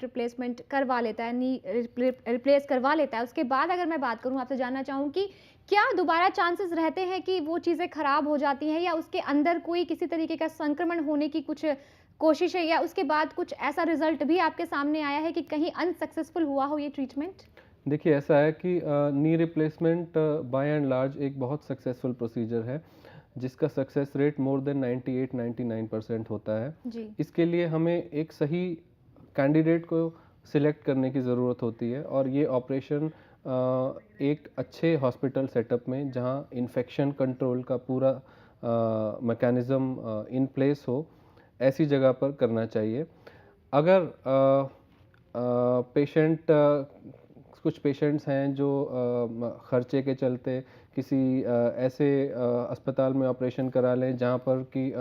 Replacement करवा लेता है, नी रिप्लेस करवा लेता है, उसके बाद अगर मैं बात करूँ, आपसे जानना चाहूँ कि क्या दोबारा चांसेस रहते हैं कि वो चीज़ें खराब हो जाती हैं, या उसके अंदर कोई किसी तरीके का संक्रमण होने की कुछ कोशिश है, या उसके बाद कुछ ऐसा रिजल्ट भी आपके सामने आया है कि कहीं अनसक्सेसफुल हुआ हो ये ट्रीटमेंट? देखिए, ऐसा है कि knee replacement bye and large एक बहुत सक्सेसफुल प्रोसीजर है, जिसका सक्सेस रेट मोर देन 98-99% होता है। जी। इसके लिए हमें एक सही कैंडिडेट को सिलेक्ट करने की ज़रूरत होती है, और ये ऑपरेशन एक अच्छे हॉस्पिटल सेटअप में, जहाँ इन्फेक्शन कंट्रोल का पूरा मैकेनिज़्म इन प्लेस हो, ऐसी जगह पर करना चाहिए। अगर पेशेंट कुछ पेशेंट्स हैं जो खर्चे के चलते किसी ऐसे अस्पताल में ऑपरेशन करा लें जहाँ पर कि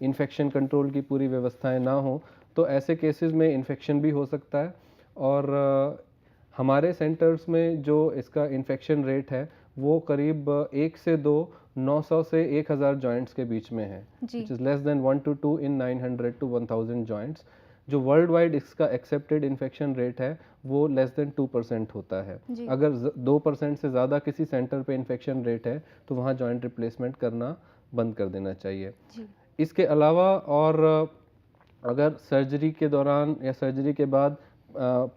इन्फेक्शन कंट्रोल की पूरी व्यवस्थाएं ना हो, तो ऐसे केसेस में इन्फेक्शन भी हो सकता है। और हमारे सेंटर्स में जो इसका इन्फेक्शन रेट है, वो करीब 1 से 2 900 से 1000 जॉइंट्स के बीच में है, जी। Which is less than 1 to 2 in 900 to 1000 joints. जो वर्ल्ड वाइड इसका एक्सेप्टेड इन्फेक्शन रेट है, वो लेस देन 2% होता है। जी। अगर 2% से ज़्यादा किसी सेंटर पे इन्फेक्शन रेट है, तो वहाँ जॉइंट रिप्लेसमेंट करना बंद कर देना चाहिए। जी। इसके अलावा और अगर सर्जरी के दौरान या सर्जरी के बाद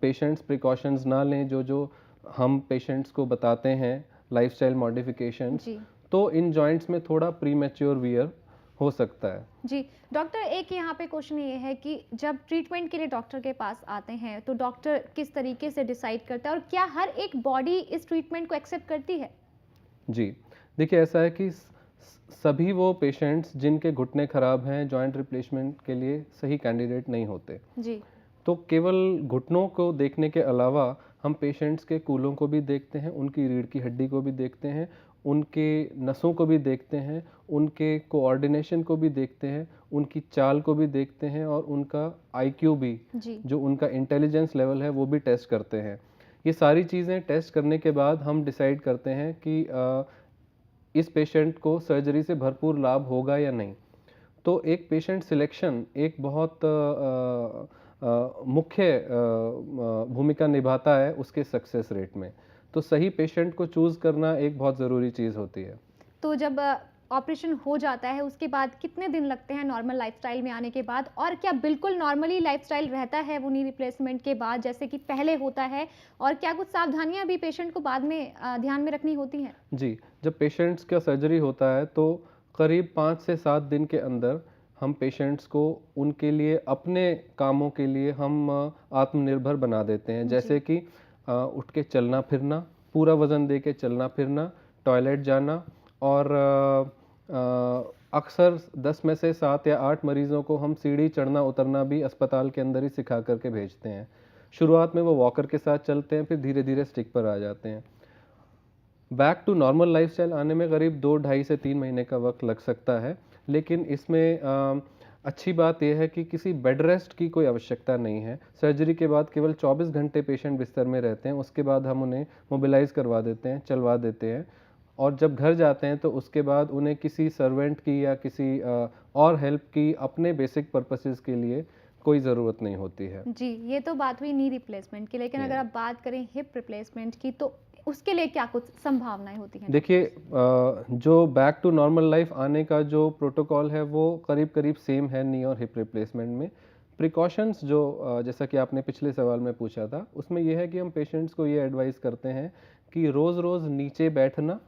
पेशेंट्स प्रिकॉशंस ना लें, जो जो हम पेशेंट्स को बताते हैं, लाइफस्टाइल मॉडिफिकेशंस, जी। तो इन जॉइंट्स में थोड़ा प्रीमेच्योर वियर हो सकता है। जी, डॉक्टर, एक यहाँ पे क्वेश्चन ये है कि जब ट्रीटमेंट के लिए डॉक्टर के पास आते हैं, तो डॉक्टर किस तरीके से डिसाइड करता है, और क्या हर एक बॉडी इस ट्रीटमेंट को एक्सेप्ट करती है? जी, देखिए, ऐसा है कि सभी वो पेशेंट्स जिनके घुटने खराब हैं, जॉइंट रिप्लेसमेंट के लिए सही कैंडिडेट नहीं होते। जी। तो केवल घुटनों को देखने के अलावा हम पेशेंट्स के कूलों को भी देखते हैं, उनकी रीढ़ की हड्डी को भी देखते हैं, उनके नसों को भी देखते हैं, उनके कोऑर्डिनेशन को भी देखते हैं, उनकी चाल को भी देखते हैं, और उनका आईक्यू भी, जी। जो उनका इंटेलिजेंस लेवल है, वो भी टेस्ट करते हैं। ये सारी चीज़ें टेस्ट करने के बाद हम डिसाइड करते हैं कि इस पेशेंट को सर्जरी से भरपूर लाभ होगा या नहीं। तो एक पेशेंट सिलेक्शन एक बहुत मुख्य भूमिका निभाता है उसके सक्सेस रेट में। तो सही पेशेंट को चूज़ करना एक बहुत ज़रूरी चीज़ होती है। तो जब ऑपरेशन हो जाता है, उसके बाद कितने दिन लगते हैं नॉर्मल लाइफ़स्टाइल में आने के बाद? और क्या बिल्कुल नॉर्मली लाइफ़स्टाइल रहता है वो नी रिप्लेसमेंट के बाद, जैसे कि पहले होता है? और क्या कुछ सावधानियाँ भी पेशेंट को बाद में ध्यान में रखनी होती हैं? जी, जब पेशेंट्स का सर्जरी होता है, तो करीब 5 से 7 दिन के अंदर हम पेशेंट्स को उनके लिए, अपने कामों के लिए हम आत्मनिर्भर बना देते हैं। जी। जैसे कि उठ के चलना फिरना, पूरा वज़न दे के चलना फिरना, टॉयलेट जाना, और अक्सर 10 में से 7 या 8 मरीज़ों को हम सीढ़ी चढ़ना उतरना भी अस्पताल के अंदर ही सिखा कर के भेजते हैं। शुरुआत में वो वॉकर के साथ चलते हैं, फिर धीरे-धीरे स्टिक पर आ जाते हैं। बैक टू नॉर्मल लाइफस्टाइल आने में करीब 2 ढाई से 3 महीने का वक्त लग सकता है, लेकिन इसमें अच्छी बात यह है कि किसी बेड रेस्ट की कोई आवश्यकता नहीं है। सर्जरी के बाद केवल 24 घंटे पेशेंट बिस्तर में रहते हैं, उसके बाद हम उन्हें मोबिलाइज़ करवा देते हैं, चलवा देते हैं, और जब घर जाते हैं तो उसके बाद उन्हें किसी सर्वेंट की या किसी और हेल्प की अपने बेसिक पर्पसेस के लिए कोई ज़रूरत नहीं होती है। जी, ये तो बात हुई नी रिप्लेसमेंट की, लेकिन अगर ये आप बात करें हिप रिप्लेसमेंट की, तो उसके लिए क्या कुछ संभावनाएँ होती हैं देखिए, डॉक्टर्स? जो बैक टू नॉर्मल लाइफ आने का जो प्रोटोकॉल है, वो करीब-करीब सेम है नी और हिप रिप्लेसमेंट में। प्रिकॉशंस जो जैसा कि आपने पिछले सवाल में पूछा था, उसमें ये है कि हम पेशेंट्स को ये एडवाइस करते हैं कि रोज़-रोज़ नीचे बैठना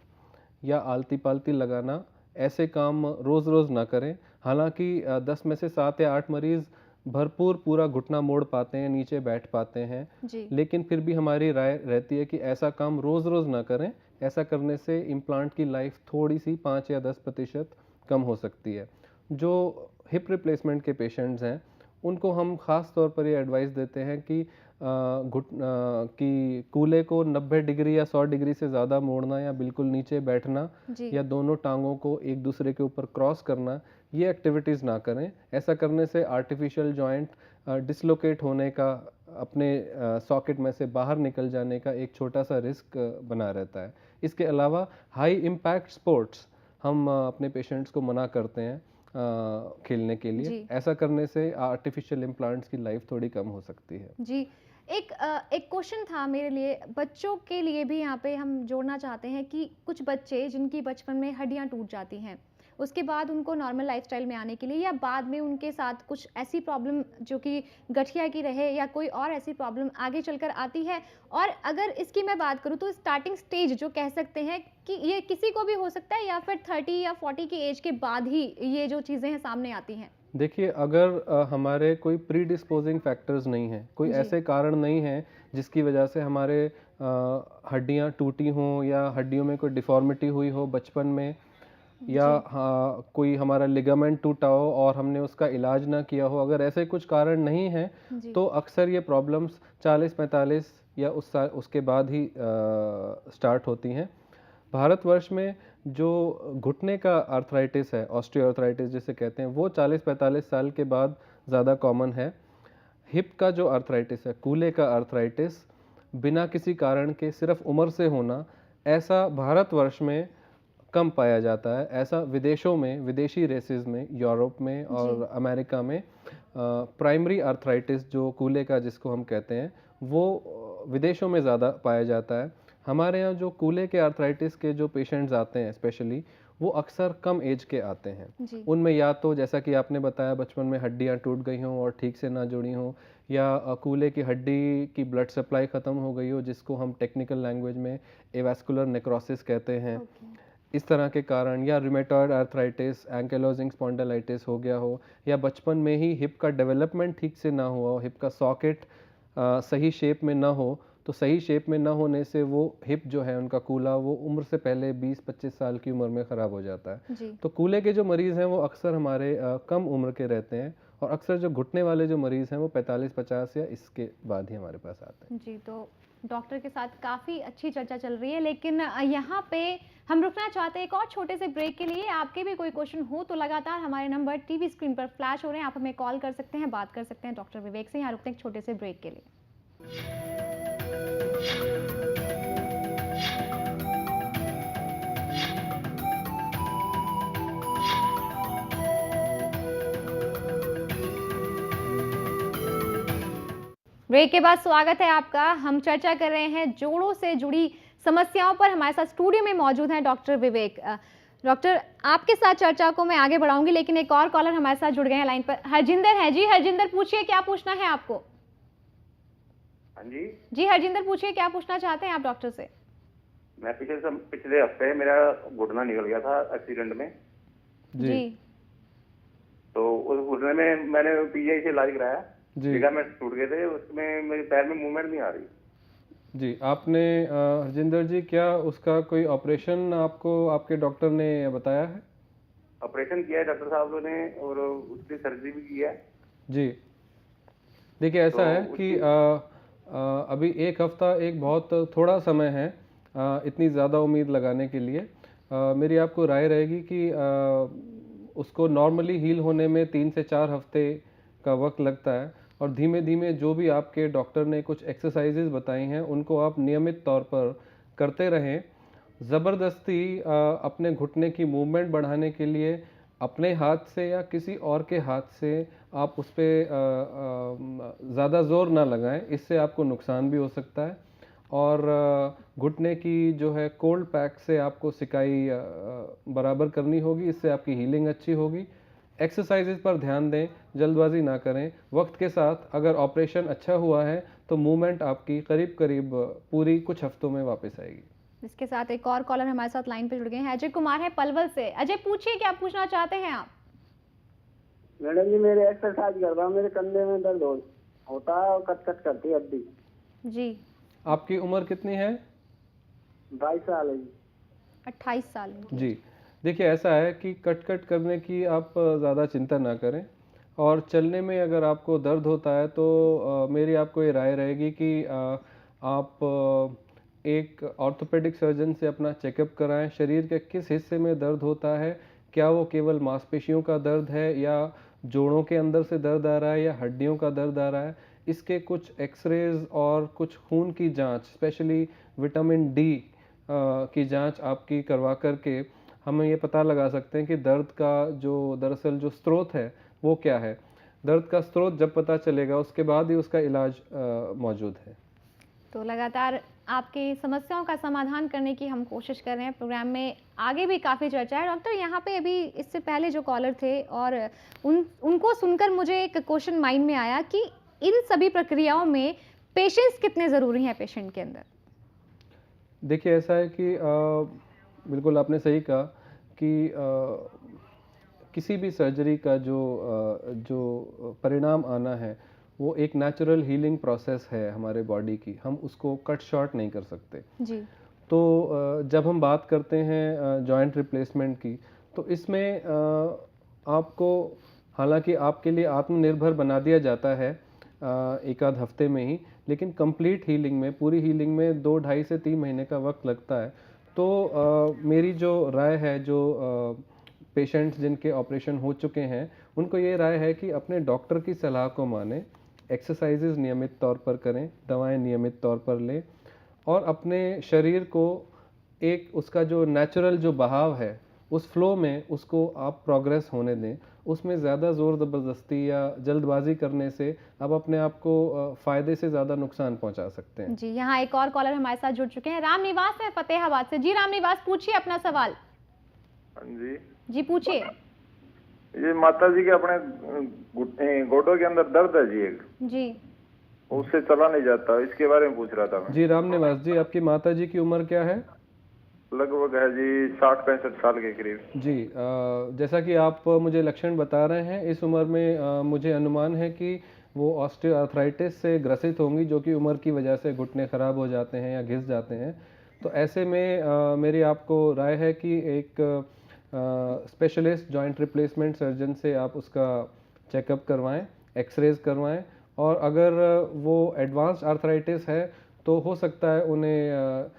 या आलती-पालती लगाना, ऐसे काम रोज़-रोज़ ना करें। हालाँकि 10 में से 7 या 8 मरीज़ भरपूर पूरा घुटना मोड़ पाते हैं, नीचे बैठ पाते हैं, जी। लेकिन फिर भी हमारी राय रहती है कि ऐसा काम रोज़-रोज़ ना करें। ऐसा करने से इम्प्लांट की लाइफ थोड़ी-सी 5 या 10% कम हो सकती है। जो हिप रिप्लेसमेंट के पेशेंट्स हैं, उनको हम ख़ास तौर पर ये एडवाइस देते हैं कि कि कूल्हे को 90 डिग्री या 100 डिग्री से ज़्यादा मोड़ना, या बिल्कुल नीचे बैठना, जी। या दोनों टाँगों को एक दूसरे के ऊपर क्रॉस करना, ये एक्टिविटीज़ ना करें। ऐसा करने से आर्टिफ़िशियल जॉइंट डिस्लोकेट होने का, अपने सॉकेट में से बाहर निकल जाने का एक छोटा-सा रिस्क बना रहता है। इसके अलावा हाई इम्पैक्ट स्पोर्ट्स हम अपने पेशेंट्स को मना करते हैं। खेलने के लिए। जी। ऐसा करने से आर्टिफिशियल इम्प्लांट्स की लाइफ थोड़ी कम हो सकती है। जी। एक क्वेश्चन था मेरे लिए, बच्चों के लिए भी यहाँ पे हम जोड़ना चाहते हैं कि कुछ बच्चे जिनकी बचपन में हड्डियाँ टूट जाती हैं, उसके बाद उनको नॉर्मल लाइफ़स्टाइल में आने के लिए या बाद में उनके साथ कुछ ऐसी प्रॉब्लम जो कि गठिया की रहे या कोई और ऐसी प्रॉब्लम आगे चलकर आती है, और अगर इसकी मैं बात करूँ तो स्टार्टिंग स्टेज जो कह सकते हैं कि ये किसी को भी हो सकता है या फिर 30 या 40 की एज के बाद ही ये जो चीज़ें हैं सामने आती हैं? देखिए, अगर हमारे कोई प्रीडिस्पोजिंग फैक्टर्स नहीं हैं, कोई जी। ऐसे कारण नहीं हैं जिसकी वजह से हमारे हड्डियाँ टूटी हों या हड्डियों में कोई डिफ़ॉर्मिटी हुई हो बचपन में, या जी। हाँ, कोई हमारा लिगामेंट टूटा हो और हमने उसका इलाज ना किया हो, अगर ऐसे कुछ कारण नहीं हैं, जी। तो अक्सर ये प्रॉब्लम्स 40-45 या उसके बाद ही स्टार्ट होती हैं। भारतवर्ष में जो घुटने का आर्थराइटिस है, ऑस्टियोआर्थराइटिस जिसे कहते हैं, वो 40-45 साल के बाद ज़्यादा कॉमन है। हिप का जो आर्थराइटिस है, कूल्हे का आर्थराइटिस, बिना किसी कारण के सिर्फ उम्र से होना, ऐसा भारतवर्ष में कम पाया जाता है। ऐसा विदेशों में, विदेशी रेसेस में, यूरोप में जी। और अमेरिका में प्राइमरी आर्थराइटिस जो कूल्हे का जिसको हम कहते हैं, वो विदेशों में ज़्यादा पाया जाता है। हमारे यहाँ जो कूल्हे के आर्थराइटिस के जो पेशेंट्स आते हैं स्पेशली, वो अक्सर कम एज के आते हैं। जी। उनमें या तो जैसा कि आपने बताया बचपन में हड्डियाँ टूट गई हों और ठीक से ना जुड़ी हों, या कूल्हे की हड्डी की ब्लड सप्लाई ख़त्म हो गई हो, जिसको हम टेक्निकल लैंग्वेज में एवास्कुलर नेक्रोसिस कहते हैं। ओके। इस तरह के कारण, या रूमेटॉइड आर्थराइटिस, एंकिलोजिंग स्पॉन्डिलाइटिस हो गया हो, या बचपन में ही हिप का डेवलपमेंट ठीक से ना हुआ हो, हिप का सॉकेट सही शेप में ना हो, तो सही शेप में ना होने से वो हिप जो है उनका कूल्हा, वो उम्र से पहले 20-25 साल की उम्र में ख़राब हो जाता है। जी। तो कूल्हे के जो मरीज़ हैं वो अक्सर हमारे कम उम्र के रहते हैं, और अक्सर जो घुटने वाले जो मरीज़ हैं वो 45-50 या इसके बाद ही हमारे पास आते हैं। जी, तो डॉक्टर के साथ काफ़ी अच्छी चर्चा चल रही है, लेकिन यहाँ पे हम रुकना चाहते हैं एक और छोटे से ब्रेक के लिए। आपके भी कोई क्वेश्चन हो तो लगातार हमारे नंबर टीवी स्क्रीन पर फ्लैश हो रहे हैं, आप हमें कॉल कर सकते हैं, बात कर सकते हैं डॉक्टर विवेक से। यहाँ रुकते हैं एक छोटे से ब्रेक के लिए। ब्रेक के बाद स्वागत है आपका। हम चर्चा कर रहे हैं जोड़ों से जुड़ी समस्याओं पर। हमारे साथ स्टूडियो में मौजूद हैं डॉक्टर विवेक। डॉक्टर, आपके साथ चर्चा को मैं आगे बढ़ाऊंगी, लेकिन एक और कॉलर हमारे साथ जुड़ गए हैं लाइन पर। हरजिंदर है जी। हरजिंदर, पूछिए क्या पूछना है आपको। हाँ जी। जी हरजिंदर, पूछिए क्या पूछना चाहते हैं आप डॉक्टर से। मैं पिछले हफ्ते मेरा घुटना निकल गया था एक्सीडेंट में। जी। तो उस घुटने में मैंने पीजीआई से इलाज कराया, जी। लिगामेंट टूट गए थे, उसमें मेरे पैर में मूवमेंट नहीं आ रही। जी, आपने हरजिंदर जी, क्या उसका कोई ऑपरेशन आपको आपके डॉक्टर ने बताया है? ऑपरेशन किया है डॉक्टर साहब ने, और उसकी सर्जरी भी की है। जी, देखिए ऐसा तो है कि अभी एक हफ्ता एक बहुत थोड़ा समय है इतनी ज़्यादा उम्मीद लगाने के लिए। मेरी आपको राय रहेगी कि उसको नॉर्मली हील होने में 3 से 4 हफ्ते का वक्त लगता है, और धीमे धीमे जो भी आपके डॉक्टर ने कुछ एक्सरसाइजेज बताई हैं उनको आप नियमित तौर पर करते रहें। ज़बरदस्ती अपने घुटने की मूवमेंट बढ़ाने के लिए अपने हाथ से या किसी और के हाथ से आप उस पर ज़्यादा ज़ोर ना लगाएं, इससे आपको नुकसान भी हो सकता है। और घुटने की जो है कोल्ड पैक से आपको सिकाई बराबर करनी होगी, इससे आपकी हीलिंग अच्छी होगी। एक्सरसाइजेज पर ध्यान दें, जल्दबाजी ना करें। वक्त के साथ अगर ऑपरेशन अच्छा हुआ है तो मूवमेंट आपकी करीब करीब पूरी कुछ हफ्तों में वापस आएगी। इसके साथ एक और कॉलर हमारे साथ लाइन पे जुड़ गए हैं। अजय कुमार है पलवल से। अजय, पूछिए क्या पूछना चाहते हैं आप। मैडम जी, मेरे एक्सरसाइज कर रहा हूँ, मेरे कंधे में दर्द होता है और कट कट करती है हड्डी। जी। आपकी उम्र कितनी है? 22 साल है जी। 28 साल की। जी, देखिए ऐसा है कि कट कट करने की आप ज़्यादा चिंता ना करें, और चलने में अगर आपको दर्द होता है तो मेरी आपको ये राय रहेगी कि आप एक ऑर्थोपेडिक सर्जन से अपना चेकअप कराएं। शरीर के किस हिस्से में दर्द होता है, क्या वो केवल मांसपेशियों का दर्द है, या जोड़ों के अंदर से दर्द आ रहा है, या हड्डियों का दर्द आ रहा है। इसके कुछ एक्सरेज और कुछ खून की जांच, स्पेशली विटामिन डी की जांच आपकी करवा करके हम ये पता लगा सकते हैं कि दर्द का जो दरअसल जो स्रोत है वो क्या है। दर्द का स्रोत जब पता चलेगा उसके बाद ही उसका इलाज मौजूद है। तो लगातार आपकी समस्याओं का समाधान करने की हम कोशिश कर रहे हैं। प्रोग्राम में आगे भी काफ़ी चर्चा है। डॉक्टर, यहाँ पे अभी इससे पहले जो कॉलर थे और उनको सुनकर मुझे एक क्वेश्चन माइंड में आया कि इन सभी प्रक्रियाओं में पेशेंस कितने ज़रूरी हैं पेशेंट के अंदर? देखिए, ऐसा है कि बिल्कुल आपने सही कहा कि किसी भी सर्जरी का जो परिणाम आना है वो एक नेचुरल हीलिंग प्रोसेस है हमारे बॉडी की, हम उसको कट शॉर्ट नहीं कर सकते। जी। तो जब हम बात करते हैं जॉइंट रिप्लेसमेंट की, तो इसमें आपको, हालांकि आपके लिए आत्मनिर्भर बना दिया जाता है एक आध हफ्ते में ही, लेकिन कंप्लीट हीलिंग में, पूरी हीलिंग में 2 ढाई से 3 महीने का वक्त लगता है। तो मेरी जो राय है, जो पेशेंट्स जिनके ऑपरेशन हो चुके हैं उनको ये राय है कि अपने डॉक्टर की सलाह को माने, एक्सरसाइजेज नियमित तौर पर करें, दवाएं नियमित तौर पर लें और अपने शरीर को एक उसका जो नेचुरल जो बहाव है उस फ्लो में उसको आप प्रोग्रेस होने दें। उसमें ज़्यादा ज़ोर ज़बरदस्ती या जल्दबाजी करने से आप अपने आप को फ़ायदे से ज़्यादा नुकसान पहुंचा सकते हैं। जी, यहाँ एक और कॉलर हमारे साथ जुड़ चुके हैं। राम निवास है फतेहाबाद से। जी राम निवास, पूछिए अपना सवाल। हाँ जी। जी पूछिए। ये माता जी के अपने गोडों के अंदर दर्द है जी एक, जी उससे चला नहीं जाता, इसके बारे में पूछ रहा था मैं। जी राम निवास जी, आपकी माता जी की उम्र क्या है? लगभग है जी 60-65 साल के करीब। जी, जैसा कि आप मुझे लक्षण बता रहे हैं, इस उम्र में मुझे अनुमान है कि वो ऑस्टियोआर्थराइटिस से ग्रसित होंगी, जो कि उम्र की वजह से घुटने खराब हो जाते हैं या घिस जाते हैं। तो ऐसे में मेरी आपको राय है कि एक स्पेशलिस्ट जॉइंट रिप्लेसमेंट सर्जन से आप उसका चेकअप करवाएं, एक्सरेज करवाएं, और अगर वो एडवांस्ड आर्थराइटिस है तो हो सकता है उन्हें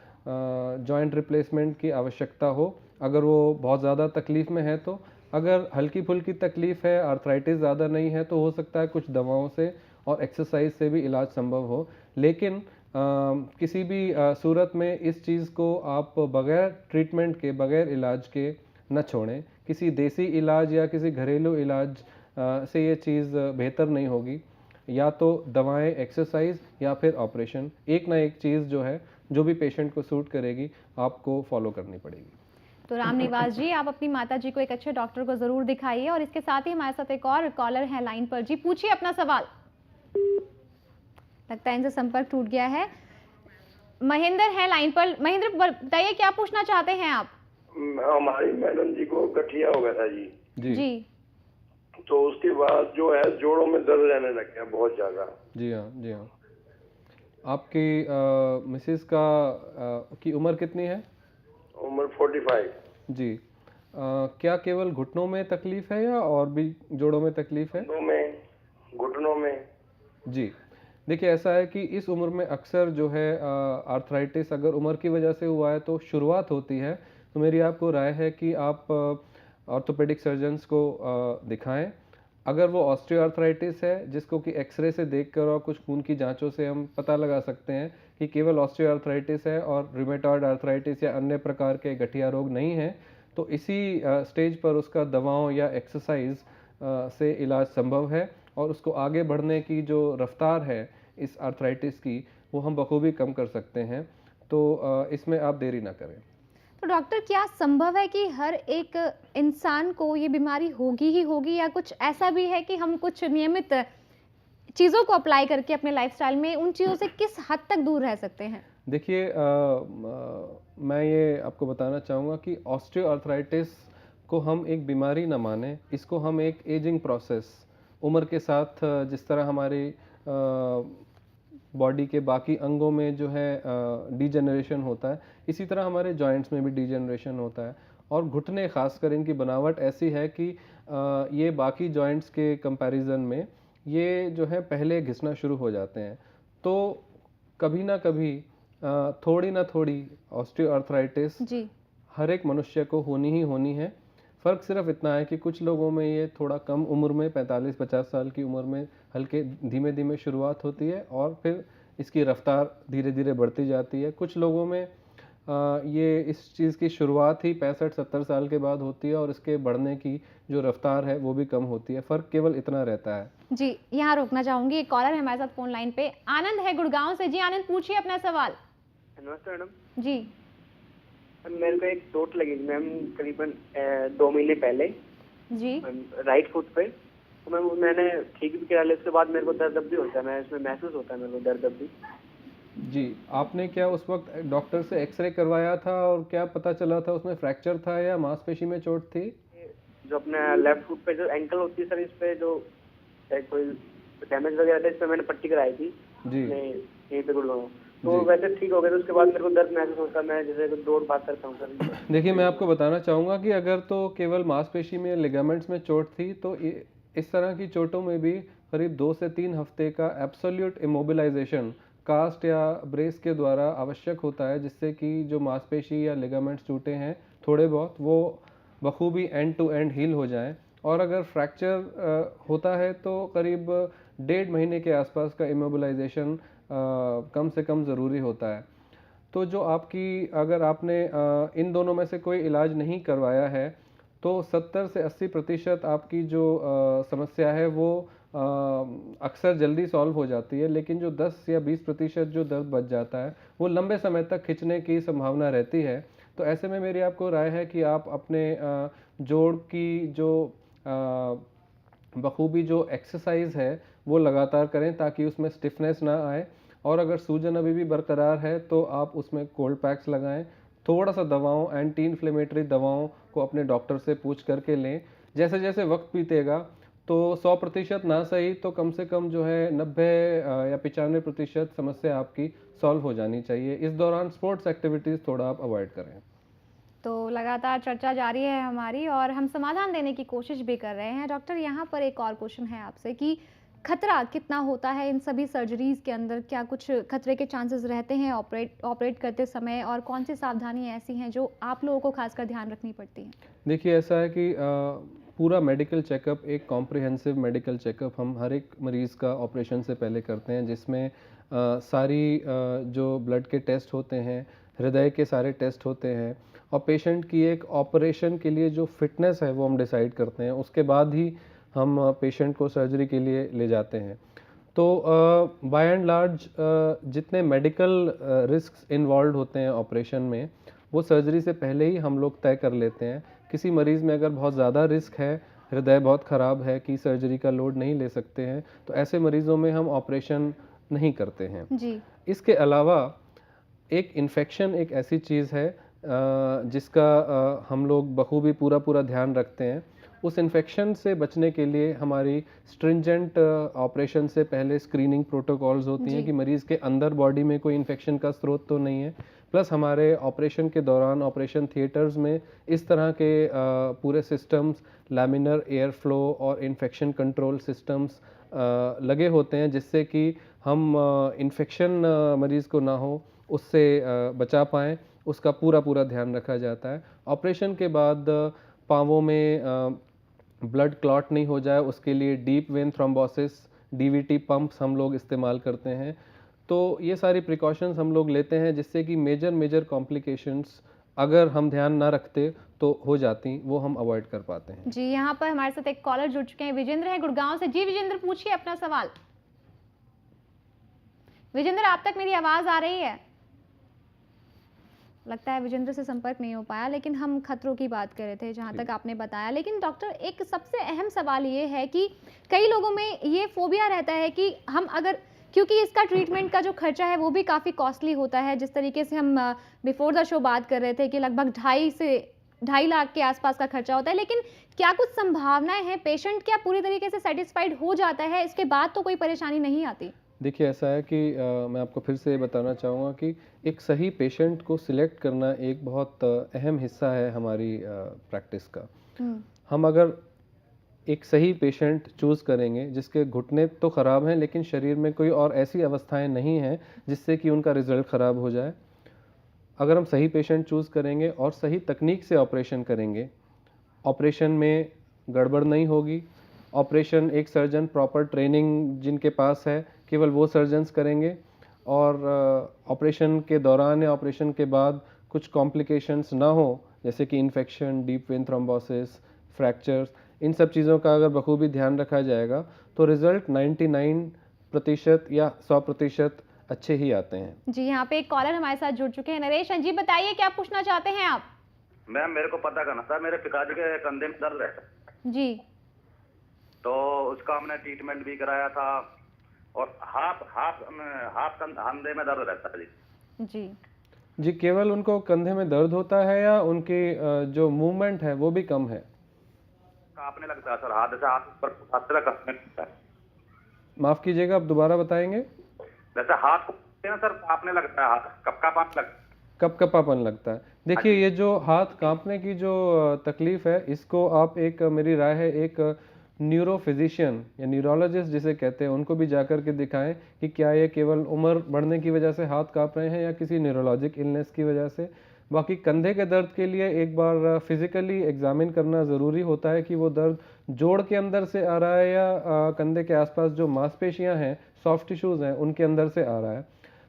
जॉइंट रिप्लेसमेंट की आवश्यकता हो, अगर वो बहुत ज़्यादा तकलीफ़ में है तो। अगर हल्की फुल्की तकलीफ़ है, आर्थराइटिस ज़्यादा नहीं है, तो हो सकता है कुछ दवाओं से और एक्सरसाइज से भी इलाज संभव हो। लेकिन किसी भी सूरत में इस चीज़ को आप बग़ैर ट्रीटमेंट के, बग़ैर इलाज के न छोड़ें। किसी देसी इलाज या किसी घरेलू इलाज से ये चीज़ बेहतर नहीं होगी। या तो दवाएं, एक्सरसाइज या फिर ऑपरेशन, एक ना एक चीज़ जो है, जो भी पेशेंट को सूट करेगी, आपको फॉलो करनी पड़ेगी। तो राम निवास जी, आप अपनी माता जी को एक अच्छे डॉक्टर को जरूर दिखाइए। और इसके साथ ही हमारे साथ एक और कॉलर है लाइन पर। जी पूछिए अपना सवाल। लगता है इनसे संपर्क टूट गया है। महेंद्र है लाइन पर। महेंद्र बताइए, क्या पूछना चाहते हैं आप? हमारी मैडम जी को गठिया हो गया था जी। जी तो उसके बाद जो है जोड़ों में दर्द रहने लग गया बहुत ज्यादा। जी हाँ, जी हाँ। आपकी मिसेस का की उम्र कितनी है? उम्र 45। जी। क्या केवल घुटनों में तकलीफ है या और भी जोड़ों में तकलीफ है? घुटनों में। जी, देखिए ऐसा है कि इस उम्र में अक्सर जो है आर्थराइटिस अगर उम्र की वजह से हुआ है तो शुरुआत होती है। तो मेरी आपको राय है कि आप ऑर्थोपेडिक सर्जन्स को दिखाएं। अगर वो ऑस्टियोआर्थराइटिस है, जिसको कि एक्सरे से देखकर और कुछ खून की जांचों से हम पता लगा सकते हैं कि केवल ऑस्टियोआर्थराइटिस है और रूमेटॉइड आर्थराइटिस या अन्य प्रकार के गठिया रोग नहीं है, तो इसी स्टेज पर उसका दवाओं या एक्सरसाइज से इलाज संभव है और उसको आगे बढ़ने की जो रफ्तार है इस आर्थराइटिस की, वो हम बखूबी कम कर सकते हैं। तो इसमें आप देरी ना करें। तो डॉक्टर, क्या संभव है कि हर एक इंसान को ये बीमारी होगी ही होगी, या कुछ ऐसा भी है कि हम कुछ नियमित चीज़ों को अप्लाई करके अपने लाइफस्टाइल में उन चीज़ों से किस हद तक दूर रह सकते हैं? देखिए, मैं ये आपको बताना चाहूँगा कि ऑस्टियोआर्थराइटिस को हम एक बीमारी ना माने, इसको हम एक एजिंग प्रोसेस, उम्र के साथ जिस तरह हमारी बॉडी के बाकी अंगों में जो है डीजेनरेशन होता है, इसी तरह हमारे जॉइंट्स में भी डीजेनरेशन होता है। और घुटने खासकर इनकी बनावट ऐसी है कि ये बाकी जॉइंट्स के कंपैरिजन में ये जो है पहले घिसना शुरू हो जाते हैं। तो कभी ना कभी थोड़ी ना थोड़ी ऑस्टियोआर्थराइटिस जी हर एक मनुष्य को होनी ही होनी है। फ़र्क सिर्फ इतना है कि कुछ लोगों में ये थोड़ा कम उम्र में, 45-50 साल की उम्र में हल्के धीमे धीमे शुरुआत होती है और फिर इसकी रफ्तार धीरे धीरे बढ़ती जाती है। कुछ लोगों में ये इस चीज़ की शुरुआत ही 65-70 साल के बाद होती है और इसके बढ़ने की जो रफ्तार है वो भी कम होती है। फ़र्क केवल इतना रहता है। जी, यहाँ रोकना चाहूँगी, एक कॉलर है हमारे साथ फ़ोन लाइन पे। आनंद है गुड़गाँव से। जी आनंद, पूछिए अपना सवाल। नमस्ते मैडम। जी। मेरे को एक चोट लगी थी मैम, करीबन 2 महीने पहले जी। राइट फुट पे। तो मैंने ठीक भी करा लिया, उसके बाद मेरे को दर्द अब भी होता है, मैं इसमें महसूस होता है मेरे को दर्द अब भी। जी, आपने क्या उस वक़्त डॉक्टर से एक्स-रे करवाया था और क्या पता चला था, उसमें फ्रैक्चर था या मांसपेशी में चोट थी? जो अपना लेफ्ट फुट पे जो एंकल होती है सर, इस पे जो कोई डैमेज वगैरह था, इस पे मैंने पट्टी कराई थी जी। यहीं पे गुड़गांव। तो जी। वैसे ठीक हो गया, तो उसके बाद मेरे को दर्द महसूस होता है, मैं जैसे दौड़ भाग करता हूँ सर। देखिए, मैं आपको बताना चाहूँगा कि अगर तो केवल मांसपेशी में लिगामेंट्स में चोट थी, तो इस तरह की चोटों में भी करीब 2 से 3 हफ्ते का एब्सोल्यूट इमोबिलाइजेशन कास्ट या ब्रेस के द्वारा आवश्यक होता है, जिससे कि जो मांसपेशी या लिगामेंट्स टूटे हैं थोड़े बहुत, वो बखूबी एंड टू एंड हील हो जाएं। और अगर फ्रैक्चर होता है तो करीब 1.5 महीने के आसपास का इमोबिलाइजेशन कम से कम ज़रूरी होता है। तो जो आपकी, अगर आपने इन दोनों में से कोई इलाज नहीं करवाया है, तो 70 से 80% आपकी जो समस्या है वो अक्सर जल्दी सॉल्व हो जाती है, लेकिन जो 10 या 20% जो दर्द बच जाता है वो लंबे समय तक खिंचने की संभावना रहती है। तो ऐसे में मेरी आपको राय है कि आप अपने जोड़ की जो बखूबी जो एक्सरसाइज है वो लगातार करें, ताकि उसमें स्टिफनेस ना आए। और अगर सूजन अभी भी बरकरार है तो आप उसमें कोल्ड पैक्स लगाएं। थोड़ा सा दवाओं, एंटी इन्फ्लेमेटरी दवाओं को अपने डॉक्टर से पूछ करके लें। जैसे जैसे वक्त बीतेगा तो 100% ना सही तो कम से कम जो है 90 या 95% समस्या आपकी सॉल्व हो जानी चाहिए। इस दौरान स्पोर्ट्स एक्टिविटीज़ थोड़ा आप अवॉइड करें। तो लगातार चर्चा जारी है हमारी और हम समाधान देने की कोशिश भी कर रहे हैं। डॉक्टर, यहाँ पर एक और क्वेश्चन है आपसे कि खतरा कितना होता है इन सभी सर्जरीज के अंदर? क्या कुछ खतरे के चांसेस रहते हैं ऑपरेट करते समय, और कौन सी सावधानियाँ ऐसी हैं जो आप लोगों को खासकर ध्यान रखनी पड़ती हैं? देखिए, ऐसा है कि पूरा मेडिकल चेकअप, एक कॉम्प्रिहेंसिव मेडिकल चेकअप हम हर एक मरीज़ का ऑपरेशन से पहले करते हैं, जिसमें सारी जो ब्लड के टेस्ट होते हैं, हृदय के सारे टेस्ट होते हैं, और पेशेंट की एक ऑपरेशन के लिए जो फिटनेस है वो हम डिसाइड करते हैं। उसके बाद ही हम पेशेंट को सर्जरी के लिए ले जाते हैं। तो बाय एंड लार्ज जितने मेडिकल रिस्क्स इन्वॉल्व होते हैं ऑपरेशन में, वो सर्जरी से पहले ही हम लोग तय कर लेते हैं। किसी मरीज़ में अगर बहुत ज़्यादा रिस्क है, हृदय बहुत ख़राब है कि सर्जरी का लोड नहीं ले सकते हैं, तो ऐसे मरीज़ों में हम ऑपरेशन नहीं करते हैं। जी। इसके अलावा एक इन्फेक्शन एक ऐसी चीज़ है जिसका हम लोग बखूबी पूरा ध्यान रखते हैं। उस इन्फेक्शन से बचने के लिए हमारी स्ट्रिंजेंट ऑपरेशन से पहले स्क्रीनिंग प्रोटोकॉल्स होती हैं कि मरीज़ के अंदर बॉडी में कोई इन्फेक्शन का स्रोत तो नहीं है। प्लस हमारे ऑपरेशन के दौरान ऑपरेशन थिएटर्स में इस तरह के पूरे सिस्टम्स, लैमिनर एयर फ्लो और इन्फेक्शन कंट्रोल सिस्टम्स लगे होते हैं, जिससे कि हम इन्फेक्शन मरीज़ को ना हो उससे बचा पाएँ। उसका पूरा ध्यान रखा जाता है। ऑपरेशन के बाद पाँवों में ब्लड क्लॉट नहीं हो जाए, उसके लिए deep vein thrombosis, DVT pumps हम लोग इस्तेमाल करते हैं। तो ये सारी प्रिकॉशंस हम लोग लेते हैं, जिससे कि मेजर कॉम्प्लिकेशंस अगर हम ध्यान ना रखते तो हो जाती, वो हम अवॉइड कर पाते हैं। जी, यहाँ पर हमारे साथ एक कॉलर जुड़ चुके हैं, विजेंद्र है गुड़गांव से। जी विजेंद्र, पूछिए अपना सवाल। विजेंद्र, आप तक मेरी आवाज़ आ रही है? लगता है विजेंद्र से संपर्क नहीं हो पाया, लेकिन हम खतरों की बात कर रहे थे जहाँ तक आपने बताया। लेकिन डॉक्टर, एक सबसे अहम सवाल ये है कि कई लोगों में ये फोबिया रहता है कि हम अगर, क्योंकि इसका ट्रीटमेंट का जो खर्चा है वो भी काफ़ी कॉस्टली होता है। जिस तरीके से हम बिफोर द शो बात कर रहे थे कि लगभग 2.5 लाख के आसपास का खर्चा होता है, लेकिन क्या कुछ संभावनाएं हैं? पेशेंट क्या पूरी तरीके से सेटिस्फाइड हो जाता है, इसके बाद तो कोई परेशानी नहीं आती? देखिए, ऐसा है कि मैं आपको फिर से बताना चाहूँगा कि एक सही पेशेंट को सिलेक्ट करना एक बहुत अहम हिस्सा है हमारी प्रैक्टिस का। हम अगर एक सही पेशेंट चूज़ करेंगे जिसके घुटने तो ख़राब हैं, लेकिन शरीर में कोई और ऐसी अवस्थाएं नहीं हैं जिससे कि उनका रिज़ल्ट ख़राब हो जाए, अगर हम सही पेशेंट चूज़ करेंगे और सही तकनीक से ऑपरेशन करेंगे, ऑपरेशन में गड़बड़ नहीं होगी। ऑपरेशन एक सर्जन प्रॉपर ट्रेनिंग जिनके पास है, केवल वो सर्जन्स करेंगे, और ऑपरेशन के दौरान या ऑपरेशन के बाद कुछ कॉम्प्लिकेशंस ना हो, जैसे कि infection, deep vein thrombosis, fractures, इन सब चीज़ों का अगर बखूबी ध्यान रखा जाएगा तो रिजल्ट 99% या 100% अच्छे ही आते हैं। जी, यहाँ पे एक कॉलर हमारे साथ जुड़ चुके हैं। नरेश जी, बताइए क्या पूछना चाहते हैं आप? मैम मेरे को पता करना था, मेरे पिताजी के कंधे में दर्द रहता है, जी। तो उसका हमने ट्रीटमेंट भी कराया था, और हाथ हाथ हाथ कंधे में दर्द रहता है जी। जी। जी, केवल उनको कंधे में दर्द होता है या उनकी जो मूवमेंट है वो भी कम है? कांपने लगता है सर, हाथ से हाथ पर हाथ से कसने लगता है, माफ़ कीजिएगा, आप दोबारा बताएंगे? जैसे हाथ को ना सर कांपने लगता है, हाथ कपकपाने लगता है। कपकपापन लगता है। देखिए, ये जो हाथ कांपने की जो तकलीफ है, इसको आप मेरी राय है एक न्यूरो फिजिशियन या न्यूरोलॉजिस्ट जिसे कहते हैं, उनको भी जाकर के दिखाएं कि क्या ये केवल उम्र बढ़ने की वजह से हाथ कांप रहे हैं या किसी न्यूरोलॉजिक इलनेस की वजह से। बाकी कंधे के दर्द के लिए एक बार फिजिकली एग्जामिन करना ज़रूरी होता है कि वो दर्द जोड़ के अंदर से आ रहा है या कंधे के आसपास जो मांसपेशियां हैं, सॉफ्ट टिश्यूज़ हैं, उनके अंदर से आ रहा है।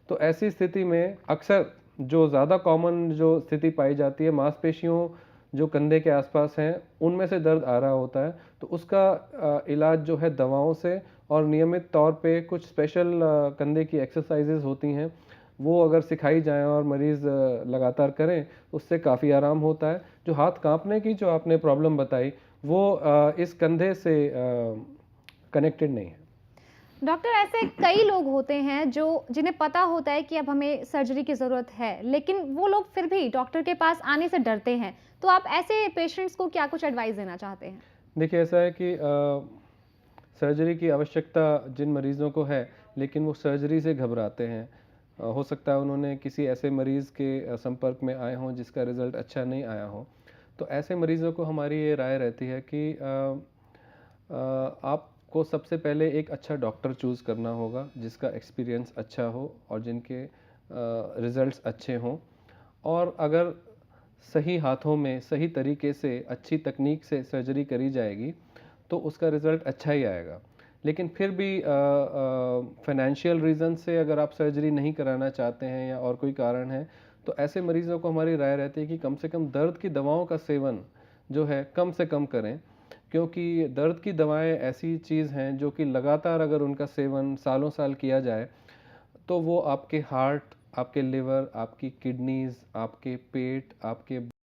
तो ऐसी स्थिति में अक्सर जो ज़्यादा कॉमन जो स्थिति पाई जाती है, मांसपेशियों जो कंधे के आसपास हैं उनमें से दर्द आ रहा होता है, तो उसका इलाज जो है दवाओं से और नियमित तौर पे कुछ स्पेशल कंधे की एक्सरसाइजेज होती हैं, वो अगर सिखाई जाएं और मरीज़ लगातार करें, उससे काफ़ी आराम होता है। जो हाथ कांपने की जो आपने प्रॉब्लम बताई, वो इस कंधे से कनेक्टेड नहीं है। डॉक्टर, ऐसे कई लोग होते हैं जो जिन्हें पता होता है कि अब हमें सर्जरी की ज़रूरत है, लेकिन वो लोग फिर भी डॉक्टर के पास आने से डरते हैं। तो आप ऐसे पेशेंट्स को क्या कुछ एडवाइस देना चाहते हैं? देखिए, ऐसा है कि सर्जरी की आवश्यकता जिन मरीज़ों को है, लेकिन वो सर्जरी से घबराते हैं। हो सकता है उन्होंने किसी ऐसे मरीज़ के संपर्क में आए हों जिसका रिज़ल्ट अच्छा नहीं आया हो। तो ऐसे मरीज़ों को हमारी ये राय रहती है कि आपको सबसे पहले एक अच्छा डॉक्टर चूज़ करना होगा जिसका एक्सपीरियंस अच्छा हो और जिनके रिज़ल्ट्स अच्छे हों, और अगर सही हाथों में सही तरीके से अच्छी तकनीक से सर्जरी करी जाएगी तो उसका रिज़ल्ट अच्छा ही आएगा। लेकिन फिर भी फाइनेंशियल रीज़न से अगर आप सर्जरी नहीं कराना चाहते हैं या और कोई कारण है, तो ऐसे मरीज़ों को हमारी राय रहती है कि कम से कम दर्द की दवाओं का सेवन जो है कम से कम करें, क्योंकि दर्द की दवाएं ऐसी चीज़ हैं जो कि लगातार अगर उनका सेवन सालों साल किया जाए तो वो आपके हार्ट, आपके लिवर, आपकी किडनीज़, आपके पेट, आपके